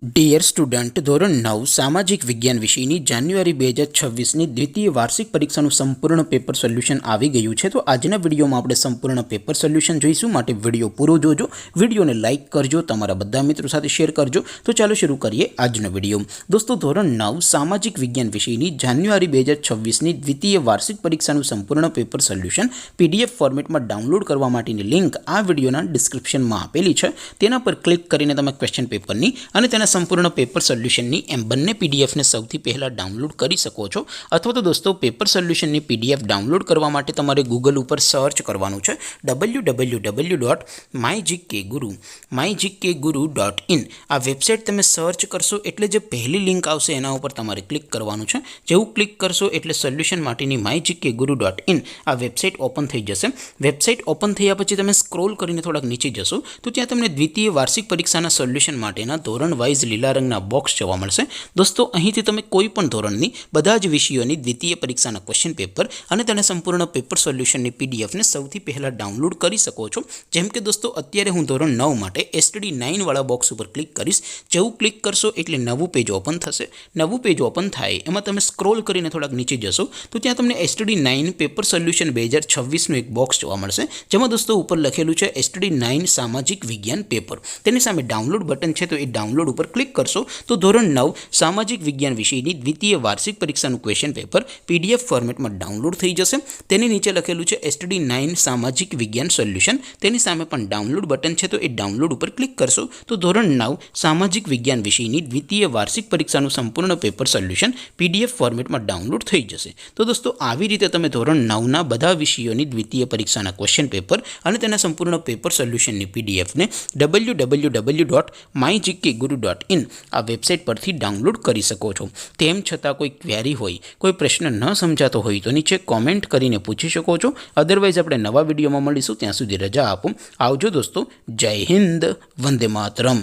Dear student, ધોરણ 9 સામાજિક વિજ્ઞાન વિષયની જાન્યુઆરી 2026ની દ્વિતીય વાર્ષિક પરીક્ષાનું સંપૂર્ણ પેપર સોલ્યુશન આવી ગયું છે. તો આજના વિડીયોમાં આપણે સંપૂર્ણ પેપર સોલ્યુશન જોઈશું, માટે વિડીયો પૂરો જોજો. વિડીયોને લાઇક કરજો, તમારા બધા મિત્રો સાથે શેર કરજો. તો ચાલો શરૂ કરીએ આજનો વિડીયો. દોસ્તો, ધોરણ 9 સામાજિક વિજ્ઞાન વિષયની જાન્યુઆરી 2026ની દ્વિતીય વાર્ષિક પરીક્ષાનું સંપૂર્ણ પેપર સોલ્યુશન PDF ફોર્મેટમાં ડાઉનલોડ કરવા માટેની લિંક આ વિડીયોના ડિસ્ક્રિપ્શનમાં આપેલી છે. તેના પર ક્લિક કરીને તમે ક્વેશ્ચન પેપરની અને તેના સંપૂર્ણ પેપર સોલ્યુશનની એમ બંને પીડીએફને સૌથી પહેલાં ડાઉનલોડ કરી શકો છો. અથવા તો દોસ્તો, પેપર સોલ્યુશનની PDF ડાઉનલોડ કરવા માટે તમારે ગૂગલ ઉપર સર્ચ કરવાનું છે www.mygkguru.in. આ વેબસાઇટ તમે સર્ચ કરશો એટલે જે પહેલી લિંક આવશે એના ઉપર તમારે ક્લિક કરવાનું છે. જેવું ક્લિક કરશો એટલે સોલ્યુશન માટેની mygkguru.in આ વેબસાઇટ ઓપન થઈ જશે. વેબસાઇટ ઓપન થયા પછી તમે સ્ક્રોલ કરીને થોડાક નીચે જશો તો ત્યાં તમને દ્વિતીય વાર્ષિક પરીક્ષાના સોલ્યુશન માટેના ધોરણ વાઇઝ લીલા રંગના બોક્સ જોવા મળશે. દોસ્તો, અહીંથી તમે કોઈ પણ ધોરણની બધા જ વિષયોની દ્વિતીય પરીક્ષાના ક્વેશ્ચન પેપર અને તેના સંપૂર્ણ પેપર સોલ્યુશનની પીડીએફને સૌથી પહેલાં ડાઉનલોડ કરી શકો છો. જેમ કે દોસ્તો, અત્યારે હું ધોરણ 9 માટે STD9 વાળા બોક્સ ઉપર ક્લિક કરીશ. જેવું ક્લિક કરશો એટલે નવું પેજ ઓપન થશે. નવું પેજ ઓપન થાય એમાં તમે સ્ક્રોલ કરીને થોડાક નીચે જશો તો ત્યાં તમને STD9 પેપર સોલ્યુશન 2026નું એક બોક્સ જોવા મળશે, જેમાં દોસ્તો ઉપર લખેલું છે STD9 સામાજિક વિજ્ઞાન પેપર. તેની સામે ડાઉનલોડ બટન છે, તો એ ડાઉનલોડ ઉપર ક્લિક કરશો તો ધોરણ 9 સામાજિક વિજ્ઞાન વિષયની દ્વિતીય વાર્ષિક પરીક્ષાનું ક્વેશ્ચન પેપર PDF ફોર્મેટમાં ડાઉનલોડ થઈ જશે. તેની નીચે લખેલું છે STD9 સામાજિક વિજ્ઞાન સોલ્યુશન. તેની સામે પણ ડાઉનલોડ બટન છે, તો એ ડાઉનલોડ ઉપર ક્લિક કરશો તો ધોરણ 9 સામાજિક વિજ્ઞાન વિષયની દ્વિતીય વાર્ષિક પરીક્ષાનું સંપૂર્ણ પેપર સોલ્યુશન PDF ફોર્મેટમાં ડાઉનલોડ થઈ જશે. તો દોસ્તો, આવી રીતે તમે ધોરણ 9ના બધા વિષયોની દ્વિતીય પરીક્ષાના ક્વેશ્ચન પેપર અને તેના સંપૂર્ણ પેપર સોલ્યુશનની PDFને www.mygkguru.in આ વેબસાઇટ પરથી ડાઉનલોડ કરી શકો છો. તેમ છતાં કોઈ ક્વેરી હોય, કોઈ પ્રશ્ન ન સમજાતો હોય તો નીચે કોમેન્ટ કરીને પૂછી શકો છો. અદરવાઇઝ આપણે નવા વિડીયોમાં મળીશું. ત્યાં સુધી રજા આપો. આવજો દોસ્તો. જય હિન્દ. વંદે માતરમ.